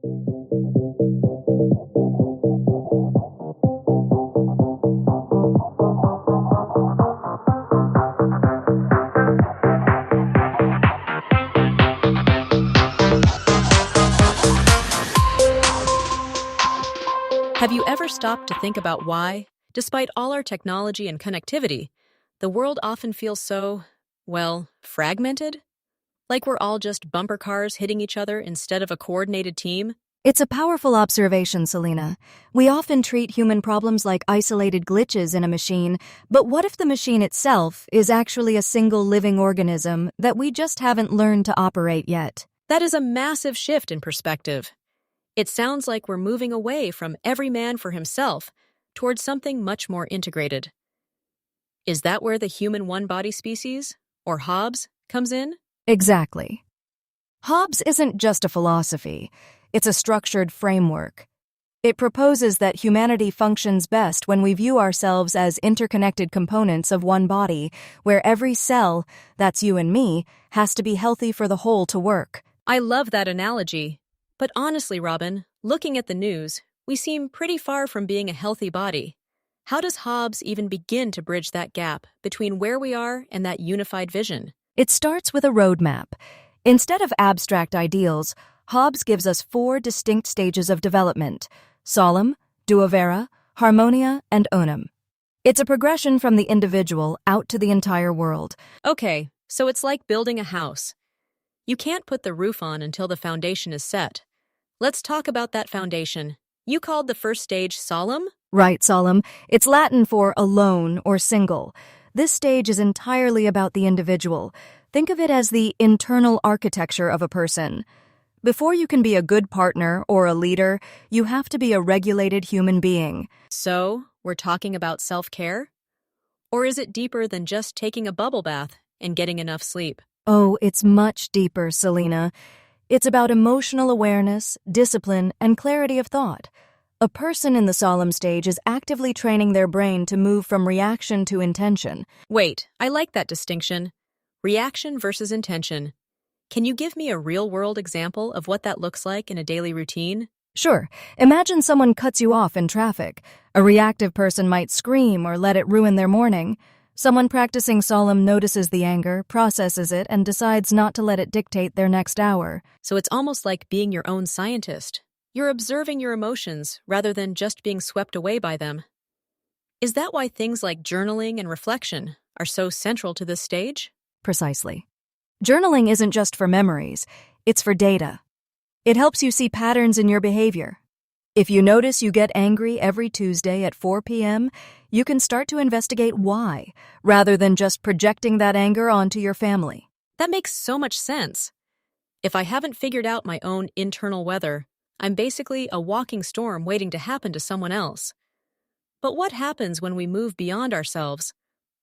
Have you ever stopped to think about why, despite all our technology and connectivity, the world often feels so, well, fragmented? Like we're all just bumper cars hitting each other instead of a coordinated team? It's a powerful observation, Selena. We often treat human problems like isolated glitches in a machine, but what if the machine itself is actually a single living organism that we just haven't learned to operate yet? That is a massive shift in perspective. It sounds like we're moving away from every man for himself towards something much more integrated. Is that where the human one-body species, or HOBS, comes in? Exactly. HOBS isn't just a philosophy, it's a structured framework. It proposes that humanity functions best when we view ourselves as interconnected components of one body, where every cell, that's you and me, has to be healthy for the whole to work. I love that analogy. But honestly, Robin, looking at the news, we seem pretty far from being a healthy body. How does HOBS even begin to bridge that gap between where we are and that unified vision? It starts with a roadmap. Instead of abstract ideals, HOBS gives us 4 distinct stages of development: solemn, duovera, harmonia, and onum. It's a progression from the individual out to the entire world. Okay, so it's like building a house. You can't put the roof on until the foundation is set. Let's talk about that foundation. You called the first stage solemn? Right, solemn. It's Latin for alone or single. This stage is entirely about the individual. Think of it as the internal architecture of a person. Before you can be a good partner or a leader, you have to be a regulated human being. So, we're talking about self-care? Or is it deeper than just taking a bubble bath and getting enough sleep? Oh, it's much deeper, Selena. It's about emotional awareness, discipline, and clarity of thought. A person in the solemn stage is actively training their brain to move from reaction to intention. Wait, I like that distinction. Reaction versus intention. Can you give me a real-world example of what that looks like in a daily routine? Sure. Imagine someone cuts you off in traffic. A reactive person might scream or let it ruin their morning. Someone practicing solemn notices the anger, processes it, and decides not to let it dictate their next hour. So it's almost like being your own scientist. You're observing your emotions rather than just being swept away by them. Is that why things like journaling and reflection are so central to this stage? Precisely. Journaling isn't just for memories, it's for data. It helps you see patterns in your behavior. If you notice you get angry every Tuesday at 4 p.m., you can start to investigate why, rather than just projecting that anger onto your family. That makes so much sense. If I haven't figured out my own internal weather, I'm basically a walking storm waiting to happen to someone else. But what happens when we move beyond ourselves?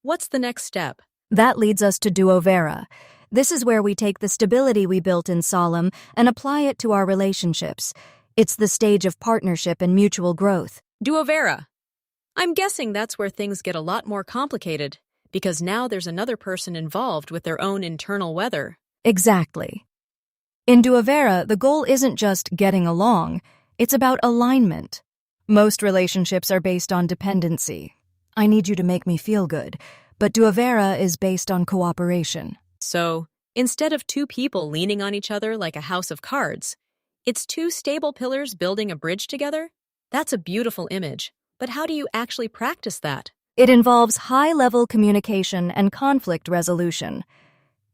What's the next step? That leads us to duovera. This is where we take the stability we built in solemn and apply it to our relationships. It's the stage of partnership and mutual growth. Duovera. I'm guessing that's where things get a lot more complicated, because now there's another person involved with their own internal weather. Exactly. In duovera, the goal isn't just getting along, it's about alignment. Most relationships are based on dependency. I need you to make me feel good, but duovera is based on cooperation. So, instead of 2 people leaning on each other like a house of cards, it's 2 stable pillars building a bridge together? That's a beautiful image. But how do you actually practice that? It involves high-level communication and conflict resolution.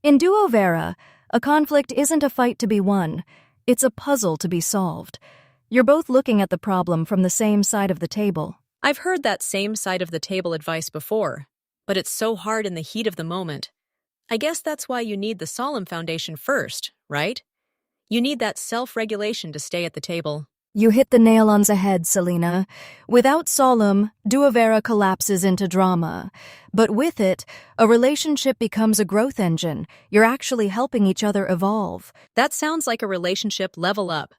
In duovera, a conflict isn't a fight to be won. It's a puzzle to be solved. You're both looking at the problem from the same side of the table. I've heard that same side of the table advice before, but it's so hard in the heat of the moment. I guess that's why you need the solemn foundation first, right? You need that self-regulation to stay at the table. You hit the nail on the head, Selena. Without solemn, duovera collapses into drama. But with it, a relationship becomes a growth engine. You're actually helping each other evolve. That sounds like a relationship level up.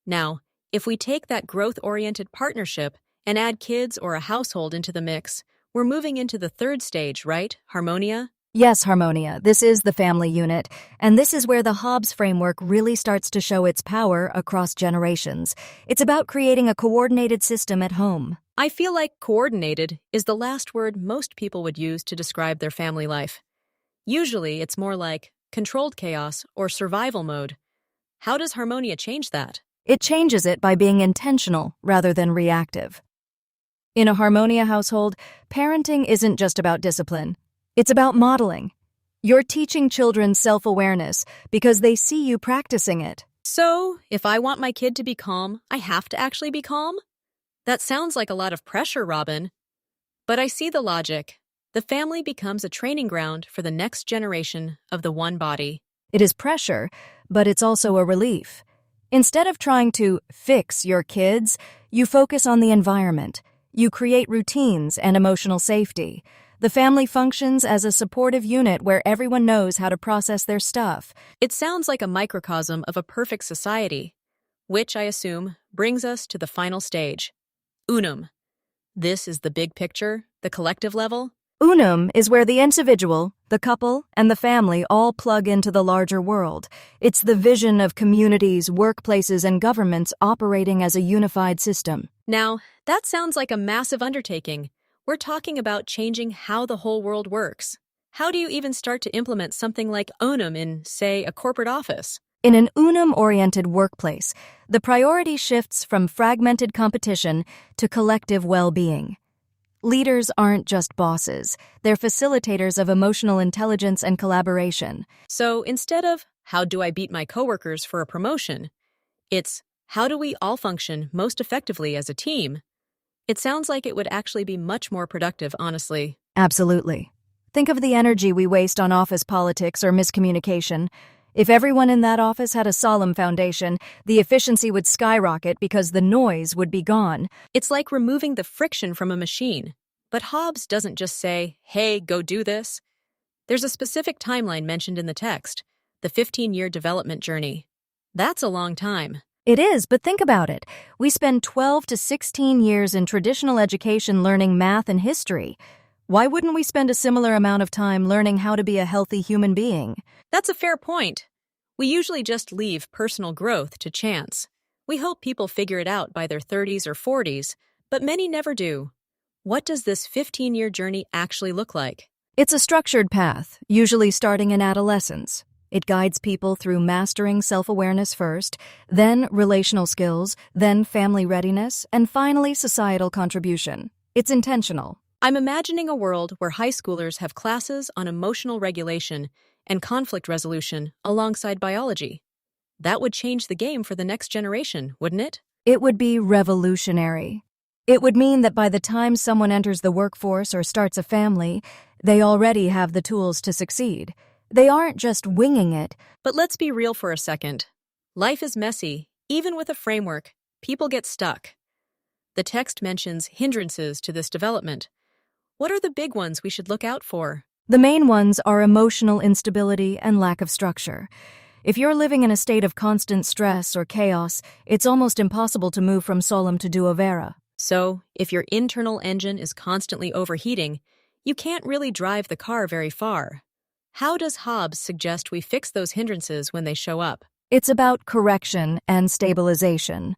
Now, if we take that growth-oriented partnership and add kids or a household into the mix, we're moving into the 3rd stage, right? Harmonia? Yes, Harmonia, this is the family unit, and this is where the Hobbs framework really starts to show its power across generations. It's about creating a coordinated system at home. I feel like coordinated is the last word most people would use to describe their family life. Usually, it's more like controlled chaos or survival mode. How does Harmonia change that? It changes it by being intentional rather than reactive. In a Harmonia household, parenting isn't just about discipline. It's about modeling. You're teaching children self-awareness because they see you practicing it. So, if I want my kid to be calm, I have to actually be calm? That sounds like a lot of pressure, Robin. But I see the logic. The family becomes a training ground for the next generation of the one body. It is pressure, but it's also a relief. Instead of trying to fix your kids, you focus on the environment. You create routines and emotional safety. The family functions as a supportive unit where everyone knows how to process their stuff. It sounds like a microcosm of a perfect society, which I assume brings us to the final stage. Unum. This is the big picture, the collective level. Unum is where the individual, the couple, and the family all plug into the larger world. It's the vision of communities, workplaces, and governments operating as a unified system. Now, that sounds like a massive undertaking. We're talking about changing how the whole world works. How do you even start to implement something like Unum in, say, a corporate office? In an Unum-oriented workplace, the priority shifts from fragmented competition to collective well-being. Leaders aren't just bosses. They're facilitators of emotional intelligence and collaboration. So instead of, how do I beat my coworkers for a promotion? It's, how do we all function most effectively as a team? It sounds like it would actually be much more productive, honestly. Absolutely. Think of the energy we waste on office politics or miscommunication. If everyone in that office had a solemn foundation, the efficiency would skyrocket because the noise would be gone. It's like removing the friction from a machine. But Hobbes doesn't just say, hey, go do this. There's a specific timeline mentioned in the text, the 15-year development journey. That's a long time. It is, but think about it. We spend 12 to 16 years in traditional education learning math and history. Why wouldn't we spend a similar amount of time learning how to be a healthy human being? That's a fair point. We usually just leave personal growth to chance. We hope people figure it out by their 30s or 40s, but many never do. What does this 15-year journey actually look like? It's a structured path, usually starting in adolescence. It guides people through mastering self-awareness first, then relational skills, then family readiness, and finally societal contribution. It's intentional. I'm imagining a world where high schoolers have classes on emotional regulation and conflict resolution alongside biology. That would change the game for the next generation, wouldn't it? It would be revolutionary. It would mean that by the time someone enters the workforce or starts a family, they already have the tools to succeed. They aren't just winging it. But let's be real for a second. Life is messy. Even with a framework, people get stuck. The text mentions hindrances to this development. What are the big ones we should look out for? The main ones are emotional instability and lack of structure. If you're living in a state of constant stress or chaos, it's almost impossible to move from solemn to duovera. So, if your internal engine is constantly overheating, you can't really drive the car very far. How does Hobbes suggest we fix those hindrances when they show up? It's about correction and stabilization.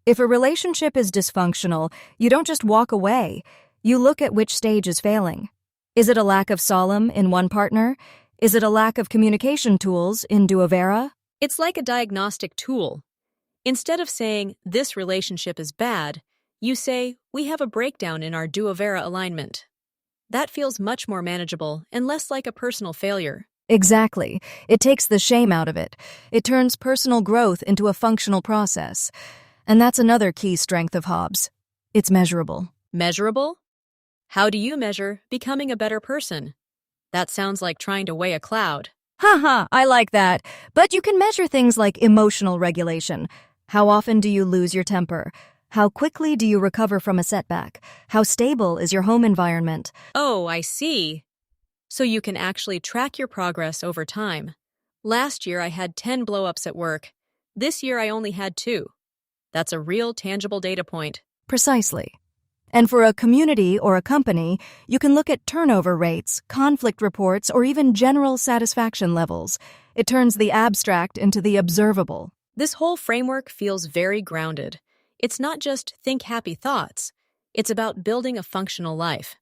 If a relationship is dysfunctional, you don't just walk away. You look at which stage is failing. Is it a lack of solemn in one partner? Is it a lack of communication tools in duovera? It's like a diagnostic tool. Instead of saying, this relationship is bad, you say, we have a breakdown in our duovera alignment. That feels much more manageable and less like a personal failure. Exactly. It takes the shame out of it. It turns personal growth into a functional process. And that's another key strength of Hobbes. It's measurable. Measurable? How do you measure becoming a better person? That sounds like trying to weigh a cloud. Haha, I like that. But you can measure things like emotional regulation. How often do you lose your temper? How quickly do you recover from a setback? How stable is your home environment? Oh, I see. So you can actually track your progress over time. Last year I had 10 blow-ups at work. This year I only had 2. That's a real tangible data point. Precisely. And for a community or a company, you can look at turnover rates, conflict reports, or even general satisfaction levels. It turns the abstract into the observable. This whole framework feels very grounded. It's not just think happy thoughts. It's about building a functional life.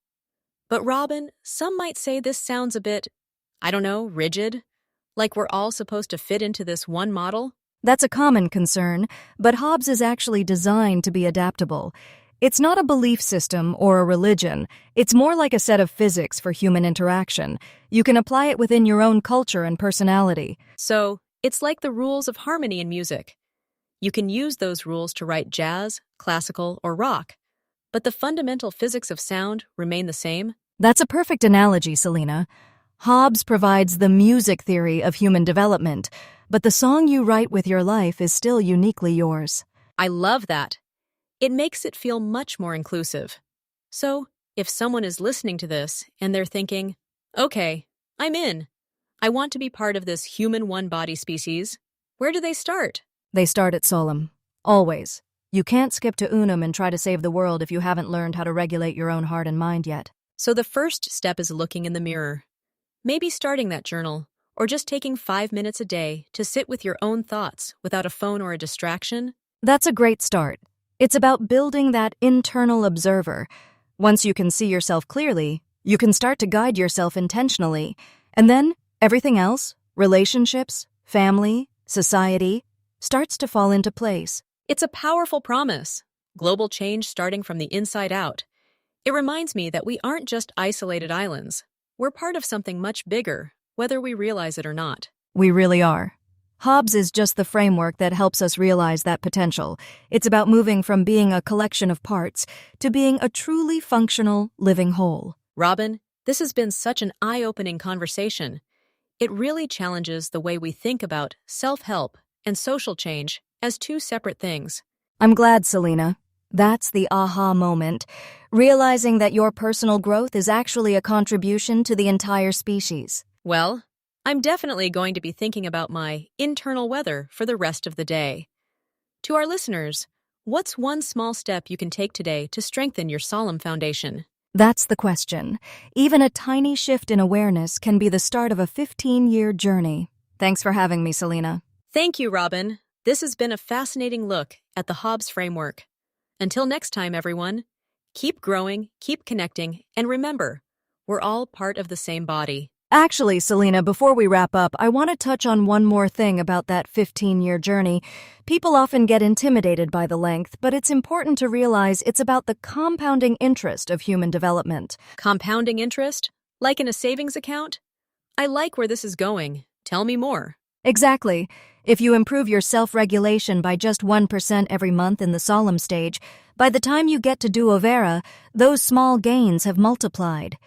But Robin, some might say this sounds a bit, I don't know, rigid? Like we're all supposed to fit into this one model? That's a common concern, but HOBS is actually designed to be adaptable. It's not a belief system or a religion. It's more like a set of physics for human interaction. You can apply it within your own culture and personality. So, it's like the rules of harmony in music. You can use those rules to write jazz, classical, or rock, but the fundamental physics of sound remain the same. That's a perfect analogy, Selena. HOBS provides the music theory of human development, but the song you write with your life is still uniquely yours. I love that. It makes it feel much more inclusive. So, if someone is listening to this and they're thinking, okay, I'm in. I want to be part of this human one-body species, where do they start? They start at Solem. Always. You can't skip to Unum and try to save the world if you haven't learned how to regulate your own heart and mind yet. So the first step is looking in the mirror. Maybe starting that journal, or just taking 5 minutes a day to sit with your own thoughts without a phone or a distraction. That's a great start. It's about building that internal observer. Once you can see yourself clearly, you can start to guide yourself intentionally. And then everything else, relationships, family, society, starts to fall into place. It's a powerful promise. Global change starting from the inside out. It reminds me that we aren't just isolated islands. We're part of something much bigger, whether we realize it or not. We really are. HOBS is just the framework that helps us realize that potential. It's about moving from being a collection of parts to being a truly functional, living whole. Robin, this has been such an eye-opening conversation. It really challenges the way we think about self-help and social change as two separate things. I'm glad, Selena. That's the aha moment, realizing that your personal growth is actually a contribution to the entire species. Well, I'm definitely going to be thinking about my internal weather for the rest of the day. To our listeners, what's one small step you can take today to strengthen your solemn foundation? That's the question. Even a tiny shift in awareness can be the start of a 15-year journey. Thanks for having me, Selena. Thank you, Robin. This has been a fascinating look at the HOBS framework. Until next time, everyone, keep growing, keep connecting, and remember, we're all part of the same body. Actually, Selena, before we wrap up, I want to touch on one more thing about that 15-year journey. People often get intimidated by the length, but it's important to realize it's about the compounding interest of human development. Compounding interest? Like in a savings account? I like where this is going. Tell me more. Exactly. If you improve your self-regulation by just 1% every month in the solemn stage, by the time you get to duovera, those small gains have multiplied.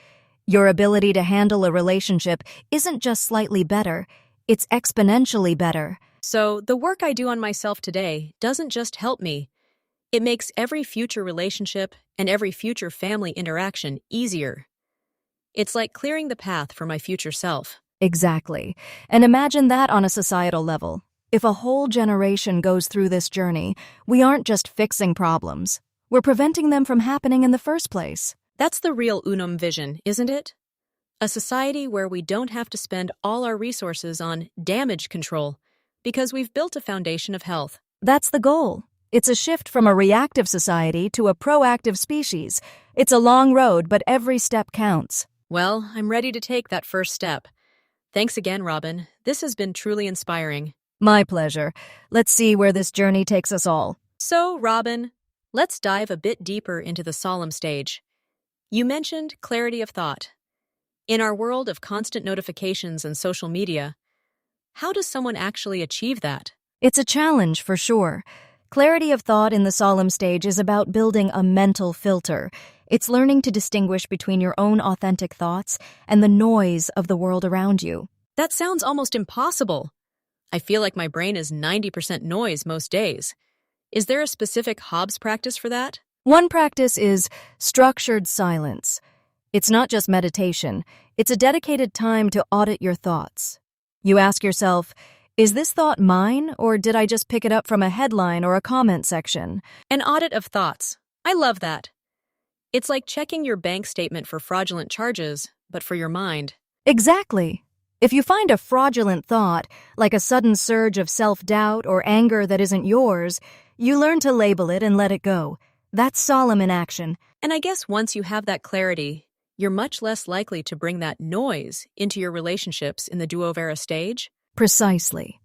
Your ability to handle a relationship isn't just slightly better, it's exponentially better. So, the work I do on myself today doesn't just help me. It makes every future relationship and every future family interaction easier. It's like clearing the path for my future self. Exactly. And imagine that on a societal level. If a whole generation goes through this journey, we aren't just fixing problems. We're preventing them from happening in the first place. That's the real Unum vision, isn't it? A society where we don't have to spend all our resources on damage control because we've built a foundation of health. That's the goal. It's a shift from a reactive society to a proactive species. It's a long road, but every step counts. Well, I'm ready to take that first step. Thanks again, Robin. This has been truly inspiring. My pleasure. Let's see where this journey takes us all. So, Robin, let's dive a bit deeper into the solemn stage. You mentioned clarity of thought. In our world of constant notifications and social media, how does someone actually achieve that? It's a challenge for sure. Clarity of thought in the solemn stage is about building a mental filter. It's learning to distinguish between your own authentic thoughts and the noise of the world around you. That sounds almost impossible. I feel like my brain is 90% noise most days. Is there a specific HOBS practice for that? One practice is structured silence. It's not just meditation. It's a dedicated time to audit your thoughts. You ask yourself, is this thought mine, or did I just pick it up from a headline or a comment section? An audit of thoughts. I love that. It's like checking your bank statement for fraudulent charges, but for your mind. Exactly. If you find a fraudulent thought, like a sudden surge of self-doubt or anger that isn't yours, you learn to label it and let it go. That's solemn in action. And I guess once you have that clarity, you're much less likely to bring that noise into your relationships in the duo-vera stage. Precisely.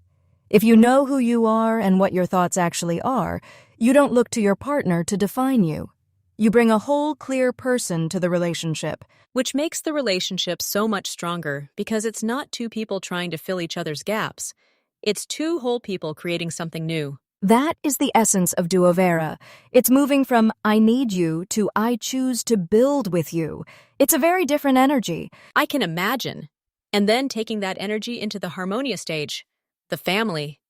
If you know who you are and what your thoughts actually are, you don't look to your partner to define you. You bring a whole, clear person to the relationship. Which makes the relationship so much stronger because it's not two people trying to fill each other's gaps. It's two whole people creating something new. That is the essence of duo-vera. It's moving from I need you to I choose to build with you. It's a very different energy. I can imagine. And then taking that energy into the harmonia stage, the family.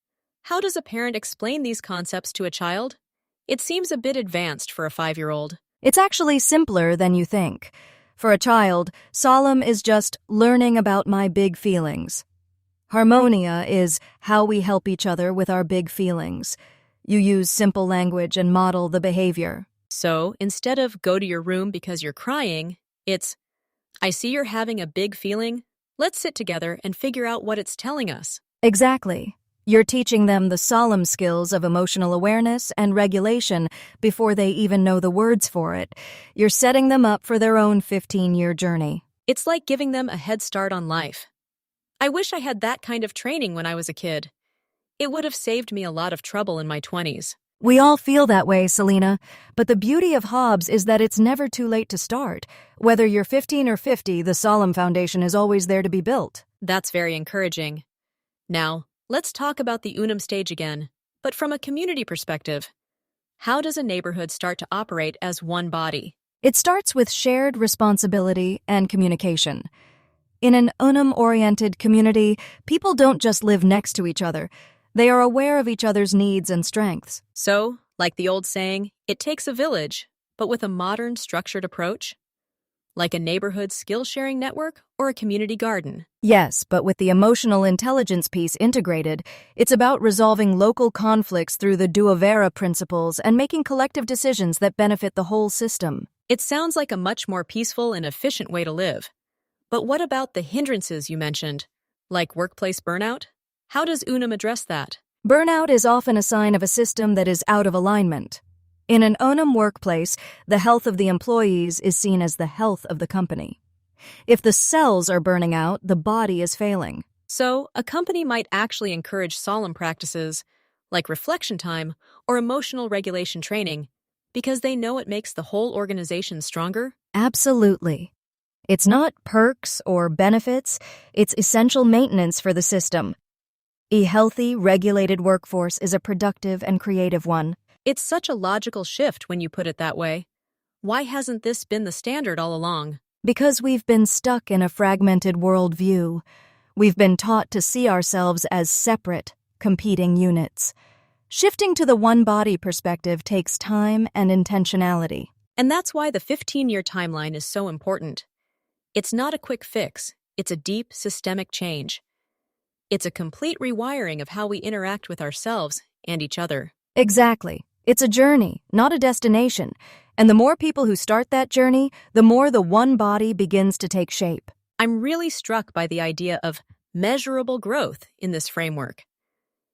How does a parent explain these concepts to a child? It seems a bit advanced for a 5-year-old. It's actually simpler than you think. For a child, solemn is just learning about my big feelings. Harmonia is how we help each other with our big feelings. You use simple language and model the behavior. So, instead of go to your room because you're crying, it's, I see you're having a big feeling. Let's sit together and figure out what it's telling us. Exactly. You're teaching them the solemn skills of emotional awareness and regulation before they even know the words for it. You're setting them up for their own 15-year journey. It's like giving them a head start on life. I wish I had that kind of training when I was a kid. It would have saved me a lot of trouble in my 20s. We all feel that way, Selena, but the beauty of HOBS is that it's never too late to start. Whether you're 15 or 50, the solemn foundation is always there to be built. That's very encouraging. Now, let's talk about the Unum stage again, but from a community perspective. How does a neighborhood start to operate as one body? It starts with shared responsibility and communication. In an Unum-oriented community, people don't just live next to each other. They are aware of each other's needs and strengths. So, like the old saying, it takes a village, but with a modern, structured approach? Like a neighborhood skill-sharing network or a community garden? Yes, but with the emotional intelligence piece integrated, it's about resolving local conflicts through the duo-vera principles and making collective decisions that benefit the whole system. It sounds like a much more peaceful and efficient way to live. But what about the hindrances you mentioned, like workplace burnout? How does Unum address that? Burnout is often a sign of a system that is out of alignment. In an Unum workplace, the health of the employees is seen as the health of the company. If the cells are burning out, the body is failing. So, a company might actually encourage solemn practices, like reflection time or emotional regulation training, because they know it makes the whole organization stronger? Absolutely. It's not perks or benefits, it's essential maintenance for the system. A healthy, regulated workforce is a productive and creative one. It's such a logical shift when you put it that way. Why hasn't this been the standard all along? Because we've been stuck in a fragmented worldview. We've been taught to see ourselves as separate, competing units. Shifting to the one-body perspective takes time and intentionality. And that's why the 15-year timeline is so important. It's not a quick fix. It's a deep, systemic change. It's a complete rewiring of how we interact with ourselves and each other. Exactly. It's a journey, not a destination. And the more people who start that journey, the more the one body begins to take shape. I'm really struck by the idea of measurable growth in this framework.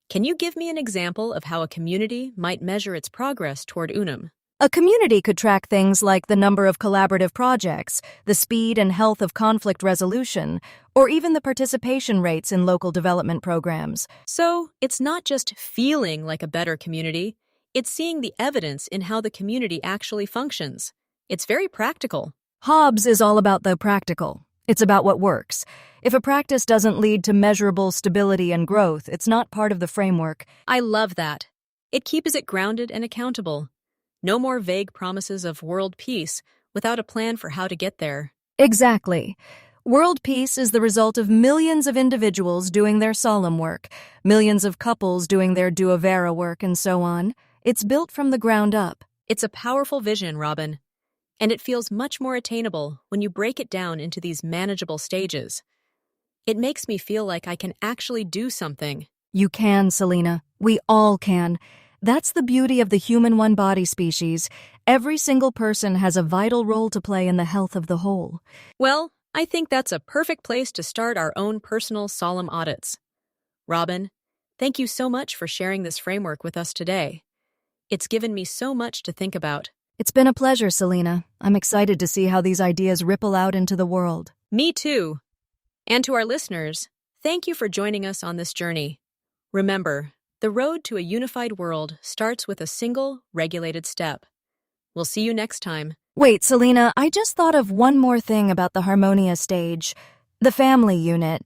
Can you give me an example of how a community might measure its progress toward Unum? A community could track things like the number of collaborative projects, the speed and health of conflict resolution, or even the participation rates in local development programs. So, it's not just feeling like a better community, it's seeing the evidence in how the community actually functions. It's very practical. HOBS is all about the practical. It's about what works. If a practice doesn't lead to measurable stability and growth, it's not part of the framework. I love that. It keeps it grounded and accountable. No more vague promises of world peace without a plan for how to get there. Exactly. World peace is the result of millions of individuals doing their solemn work, millions of couples doing their duo-vera work, and so on. It's built from the ground up. It's a powerful vision, Robin. And it feels much more attainable when you break it down into these manageable stages. It makes me feel like I can actually do something. You can, Selena. We all can. That's the beauty of the human one-body species. every single person has a vital role to play in the health of the whole. Well, I think that's a perfect place to start our own personal solemn audits. Robin, thank you so much for sharing this framework with us today. It's given me so much to think about. It's been a pleasure, Selena. I'm excited to see how these ideas ripple out into the world. Me too. And to our listeners, thank you for joining us on this journey. Remember, the road to a unified world starts with a single, regulated step. We'll see you next time. Wait, Selena, I just thought of one more thing about the Harmonia stage. The family unit.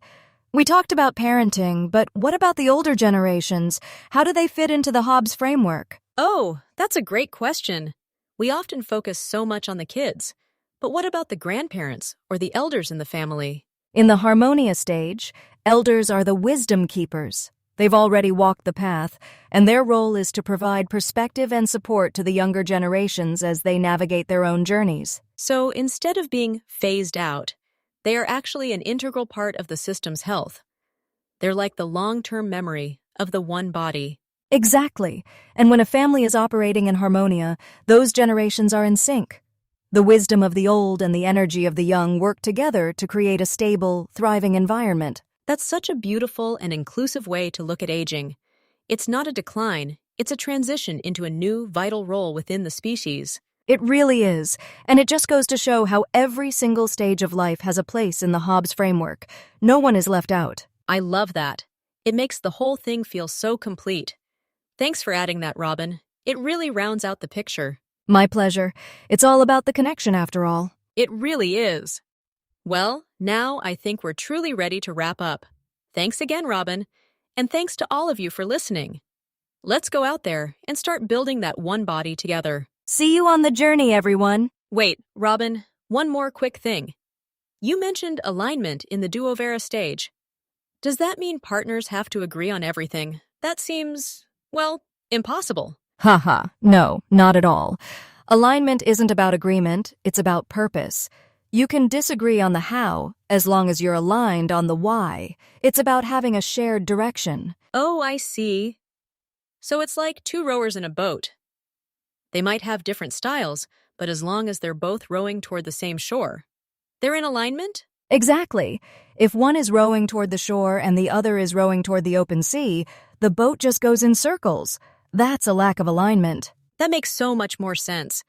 We talked about parenting, but what about the older generations? How do they fit into the HOBS framework? Oh, that's a great question. We often focus so much on the kids, but what about the grandparents or the elders in the family? In the Harmonia stage, elders are the wisdom keepers. They've already walked the path, and their role is to provide perspective and support to the younger generations as they navigate their own journeys. So instead of being phased out, they are actually an integral part of the system's health. They're like the long-term memory of the one body. Exactly. And when a family is operating in Harmonia, those generations are in sync. The wisdom of the old and the energy of the young work together to create a stable, thriving environment. That's such a beautiful and inclusive way to look at aging. It's not a decline, it's a transition into a new, vital role within the species. It really is, and it just goes to show how every single stage of life has a place in the HOBS framework. No one is left out. I love that. It makes the whole thing feel so complete. Thanks for adding that, Robin. It really rounds out the picture. My pleasure. It's all about the connection after all. It really is. Well, now I think we're truly ready to wrap up. Thanks again, Robin, and thanks to all of you for listening. Let's go out there and start building that one body together. See you on the journey, everyone. Wait, Robin, one more quick thing. You mentioned alignment in the duovera stage. Does that mean partners have to agree on everything? That seems, well, impossible. Haha, no, not at all. Alignment isn't about agreement, it's about purpose. You can disagree on the how, as long as you're aligned on the why. It's about having a shared direction. Oh, I see. So it's like two rowers in a boat. They might have different styles, but as long as they're both rowing toward the same shore, they're in alignment? Exactly. If one is rowing toward the shore and the other is rowing toward the open sea, the boat just goes in circles. That's a lack of alignment. That makes so much more sense.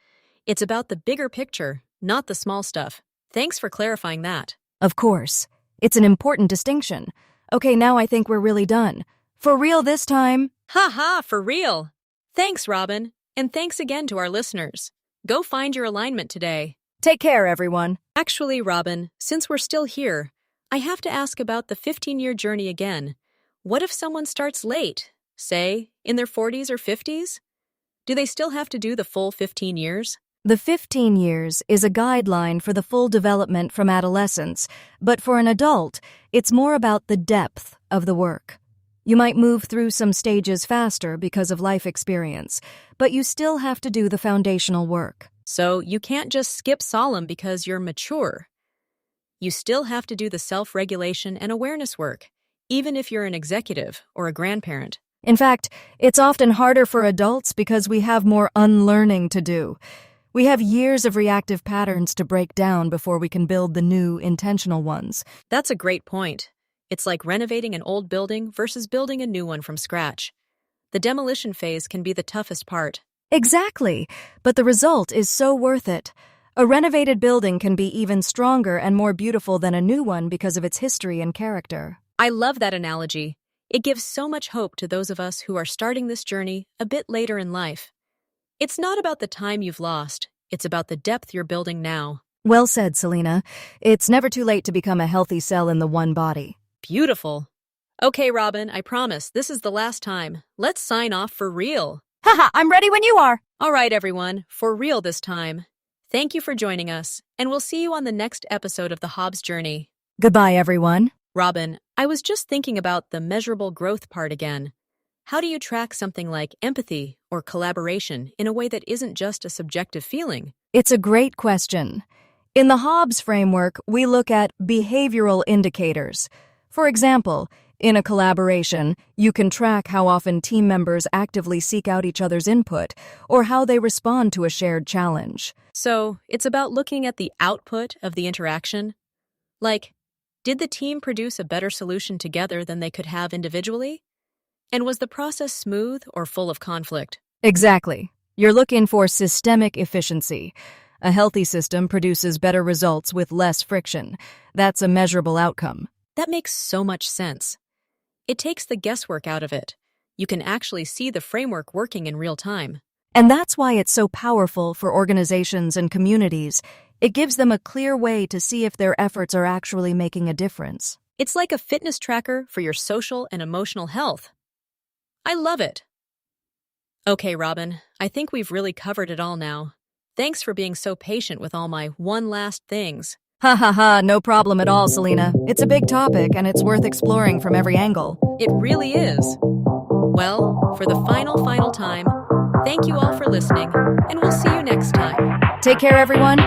It's about the bigger picture, not the small stuff. Thanks for clarifying that. Of course. It's an important distinction. Okay, now I think we're really done. For real this time. Ha, for real. Thanks, Robin. And thanks again to our listeners. Go find your alignment today. Take care, everyone. Actually, Robin, since we're still here, I have to ask about the 15-year journey again. What if someone starts late, say, in their 40s or 50s? Do they still have to do the full 15 years? The 15 years is a guideline for the full development from adolescence, but for an adult, it's more about the depth of the work. You might move through some stages faster because of life experience, but you still have to do the foundational work. So you can't just skip solemn because you're mature. You still have to do the self-regulation and awareness work, even if you're an executive or a grandparent. In fact, it's often harder for adults because we have more unlearning to do. We have years of reactive patterns to break down before we can build the new, intentional ones. That's a great point. It's like renovating an old building versus building a new one from scratch. The demolition phase can be the toughest part. Exactly, but the result is so worth it. A renovated building can be even stronger and more beautiful than a new one because of its history and character. I love that analogy. It gives so much hope to those of us who are starting this journey a bit later in life. It's not about the time you've lost. It's about the depth you're building now. Well said, Selena. It's never too late to become a healthy cell in the one body. Beautiful. Okay, Robin, I promise this is the last time. Let's sign off for real. Haha, I'm ready when you are. All right, everyone, for real this time. Thank you for joining us, and we'll see you on the next episode of the HOBS Journey. Goodbye, everyone. Robin, I was just thinking about the measurable growth part again. How do you track something like empathy or collaboration in a way that isn't just a subjective feeling? It's a great question. In the HOBS framework, we look at behavioral indicators. For example, In a collaboration, you can track how often team members actively seek out each other's input or how they respond to a shared challenge. So, it's about looking at the output of the interaction. Like, did the team produce a better solution together than they could have individually? And was the process smooth or full of conflict? Exactly. You're looking for systemic efficiency. A healthy system produces better results with less friction. That's a measurable outcome. That makes so much sense. It takes the guesswork out of it. You can actually see the framework working in real time. And that's why it's so powerful for organizations and communities. It gives them a clear way to see if their efforts are actually making a difference. It's like a fitness tracker for your social and emotional health. I love it. Okay, Robin, I think we've really covered it all now. Thanks for being so patient with all my one last things. Ha ha ha, no problem at all, Selena. It's a big topic and it's worth exploring from every angle. It really is. Well, for the final time, thank you all for listening, and we'll see you next time. Take care, everyone.